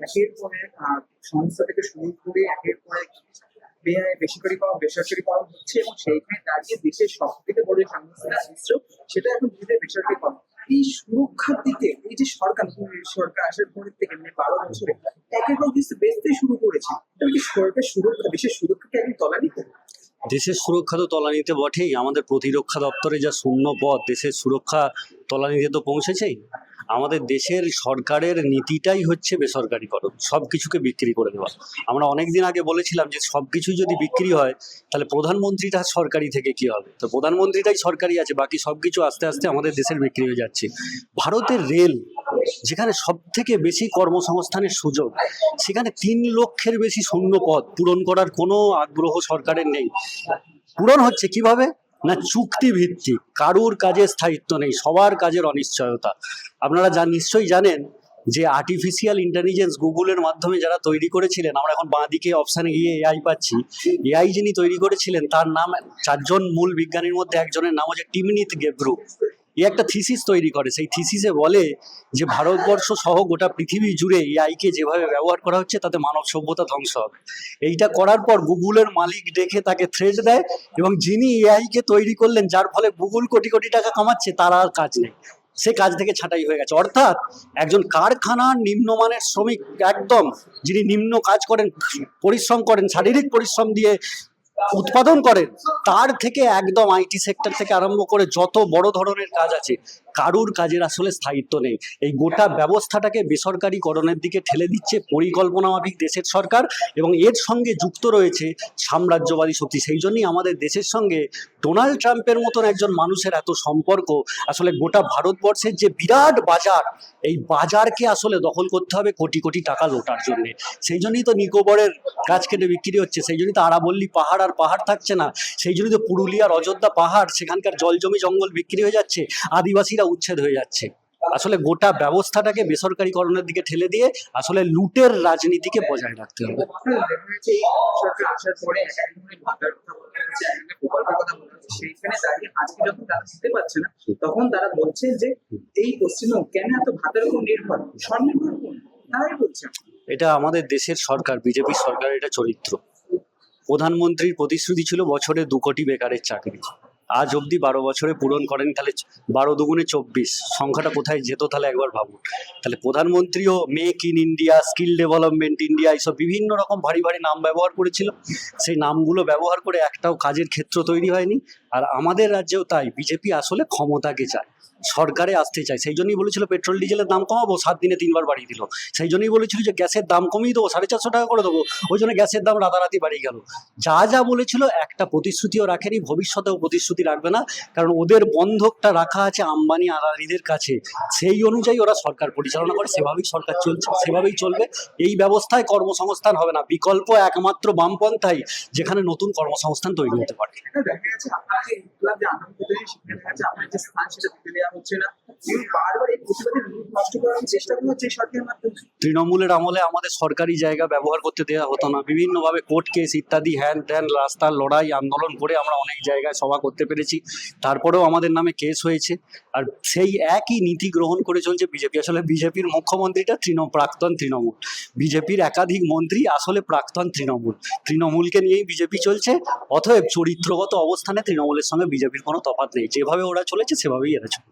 একের পর এক সংস্থা থেকে শুরু করে একের পর এক বেসরকারি পাওয়া বেসরকারি পাওয়া হচ্ছে, এবং সেইখানে দাঁড়িয়ে দেশের সব থেকে বড় যে সংস্থা ইসরো, সেটা এখন ধীরে ধীরে বেসরকারি পাওয়া। এই সুরক্ষার দিকে এই যে সরকার, নতুন সরকার আসার পরের থেকে মানে 12 বছরে একের পর কিছু বেচতে শুরু করেছে, তবে কি সরকার সুরক্ষা, দেশের সুরক্ষাকে একদম তলানিতে? দেশের সুরক্ষা তো তলানিতে বটেই। আমাদের প্রতিরক্ষা দপ্তরে যা শূন্য পদ, দেশের সুরক্ষা তলানিতে তো পৌঁছেছেই। আমাদের দেশের সরকারের নীতিটাই হচ্ছে বেসরকারিকরণ, সব কিছুকে বিক্রি করে দেওয়া। আমরা অনেক দিন আগে বলেছিলাম যে সব কিছুই যদি বিক্রি হয় তাহলে প্রধানমন্ত্রীটা সরকারি থেকে কি হবে, তো প্রধানমন্ত্রীটাই সরকারি আছে, বাকি সব কিছু আস্তে আস্তে আমাদের দেশের বিক্রি হয়ে যাচ্ছে। ভারতের রেল, যেখানে সব থেকে বেশি কর্মসংস্থানের সুযোগ, সেখানে 3 লক্ষের বেশি শূন্য পদ পূরণ করার কোনো আগ্রহ সরকারের নেই। পূরণ হচ্ছে কিভাবে না, চুক্তি ভিত্তিক, কারুর কাজে স্থায়িত্ব নেই, সবার কাজের অনিশ্চয়তা। আপনারা নিশ্চয়ই জানেন যে আর্টিফিশিয়াল ইন্টেলিজেন্স গুগলের মাধ্যমে যারা তৈরি করেছিলেন, আমরা এখন বাঁদিকে অপশানে গিয়ে এআই পাচ্ছি, এআই যিনি তৈরি করেছিলেন তার নাম, 4জন মূল বিজ্ঞানীর মধ্যে একজনের নাম হচ্ছে টিমনিত গেব্রু। এ একটা থিসিস তৈরি করে, সেই থিসিসে বলে যে ভারতবর্ষ সহ গোটা পৃথিবী জুড়ে এআইকে যেভাবে ব্যবহার করা হচ্ছে তাতে মানব সভ্যতা ধ্বংস হবে। এইটা করার পর গুগলের মালিক ডেকে তাকে থ্রেট দেয়, এবং যিনি এআইকে তৈরি করলেন, যার ফলে গুগল কোটি কোটি টাকা কামাচ্ছে, তার আর কাজ নেই, সে কাজ থেকে ছাঁটাই হয়ে গেছে। অর্থাৎ একজন কারখানার নিম্নমানের শ্রমিক, একদম যিনি নিম্ন কাজ করেন, পরিশ্রম করেন, শারীরিক পরিশ্রম দিয়ে উৎপাদন করেন, তার থেকে একদম আইটি সেক্টর থেকে আরম্ভ করে যত বড় ধরনের কাজ আছে, কারুর কাজের আসলে স্থায়িত্ব নেই। এই গোটা ব্যবস্থাটাকে বেসরকারিকরণের দিকে ঠেলে দিচ্ছে পরিকল্পনা মাফিক দেশের সরকার, এবং এর সঙ্গে যুক্ত রয়েছে সাম্রাজ্যবাদী শক্তি। সেই জন্যই আমাদের দেশের সঙ্গে ডোনাল্ড ট্রাম্পের মতন একজন মানুষের এত সম্পর্ক। আসলে গোটা ভারতবর্ষের যে বিরাট বাজার, এই বাজারকে আসলে দখল করতে হবে কোটি কোটি টাকা লোটার জন্য। সেই জন্যই তো নিকোবরের গাছ কেটে বিক্রি হচ্ছে, সেই জন্যই তো আরাবল্লী পাহাড় আর পাহাড় থাকছে না, সেই জন্যই তো পুরুলিয়ার অযোধ্যা পাহাড়, সেখানকার জল জমি জঙ্গল বিক্রি হয়ে যাচ্ছে, আদিবাসীরা উচ্ছেদ হয়ে যাচ্ছে। আসলে গোটা ব্যবস্থাটাকে বেসরকারিকরণের দিকে ঠেলে দিয়ে আসলে লুটের রাজনীতিকে বজায় রাখতে হবে। সরকার আসার পরে একাডেমিক ভাতার কথা বলা হচ্ছে, একাডেমিক প্রকল্পের কথা বলা হচ্ছে, সেইখানে দাঁড়িয়ে আজকে যখন তারা দিতে পারছে না, তখন তারা বলছে যে এই পশ্চিমবঙ্গ কেন এত ভাতার উপর নির্ভর, স্বনির্ভর কোন, তারাই বলছে। এটা আমাদের দেশের সরকার, বিজেপি সরকার, এটা চরিত্র। প্রধানমন্ত্রীর প্রতিশ্রুতি ছিল বছরে 2 কোটি বেকারের চাকরি, আজ অবধি 12 বছরে পূরণ করেন। তাহলে 12 দুগুণে 24, সংখ্যাটা কোথায় যেত তাহলে একবার ভাবুন। তাহলে প্রধানমন্ত্রীও make in India, skill development India, এইসব বিভিন্ন রকম ভারী ভারী নাম ব্যবহার করেছিল। সেই নামগুলো ব্যবহার করে একটাও কাজের ক্ষেত্র তৈরি হয়নি। আর আমাদের রাজ্যেও তাই, বিজেপি আসলে ক্ষমতাকে চায়, সরকারে আসতে চায়। সেই জন্যই বলেছিল পেট্রোল ডিজেলের দাম কমাবো, 7 দিনে 3বার বাড়িয়ে দিল। সেই জন্যই বলেছিল যে গ্যাসের দাম কমিয়ে দেবো, 450 টাকা করে দেবো, ওই জন্য গ্যাসের দাম রাতারাতি বাড়িয়ে গেল। যা যা বলেছিল একটা প্রতিশ্রুতিও রাখেনি, ভবিষ্যতেও প্রতিশ্রুতি রাখবে না, কারণ ওদের বন্ধকটা রাখা আছে আম্বানি আদানিদের কাছে। সেই অনুযায়ী ওরা সরকার পরিচালনা করে, সেভাবেই সরকার চলছে, সেভাবেই চলবে। এই ব্যবস্থায় কর্মসংস্থান হবে না, বিকল্প একমাত্র বামপন্থাই যেখানে নতুন কর্মসংস্থান তৈরি হতে পারে। দেখা যাচ্ছে আপনার যে ইনকলাব যে আন্দোলন করতে, সেখানে দেখা যাচ্ছে আপনার যে স্থান সেটা দিতে দেওয়া হচ্ছে না, বারবার এই প্রতিবাদের রূপ নষ্ট করার চেষ্টা করা হচ্ছে এই সরকারের মাধ্যমে। তৃণমূলের আমলে আমাদের সরকারি জায়গা ব্যবহার করতে দেওয়া হতো না, বিভিন্নভাবে কোর্ট কেস ইত্যাদি হ্যান ত্যান, রাস্তার লড়াই আন্দোলন করে আমরা অনেক জায়গায় সভা করতে পেরেছি, তারপরেও আমাদের নামে কেস হয়েছে। আর সেই একই নীতি গ্রহণ করে চলছে বিজেপি। আসলে বিজেপির মুখ্যমন্ত্রীটা প্রাক্তন তৃণমূল, বিজেপির একাধিক মন্ত্রী আসলে প্রাক্তন তৃণমূল। তৃণমূলকে নিয়েই বিজেপি চলছে, অতএব চরিত্রগত অবস্থানে তৃণমূলের সঙ্গে বিজেপির কোনো তফাৎ নেই। যেভাবে ওরা চলেছে সেভাবেই এরা চলবে।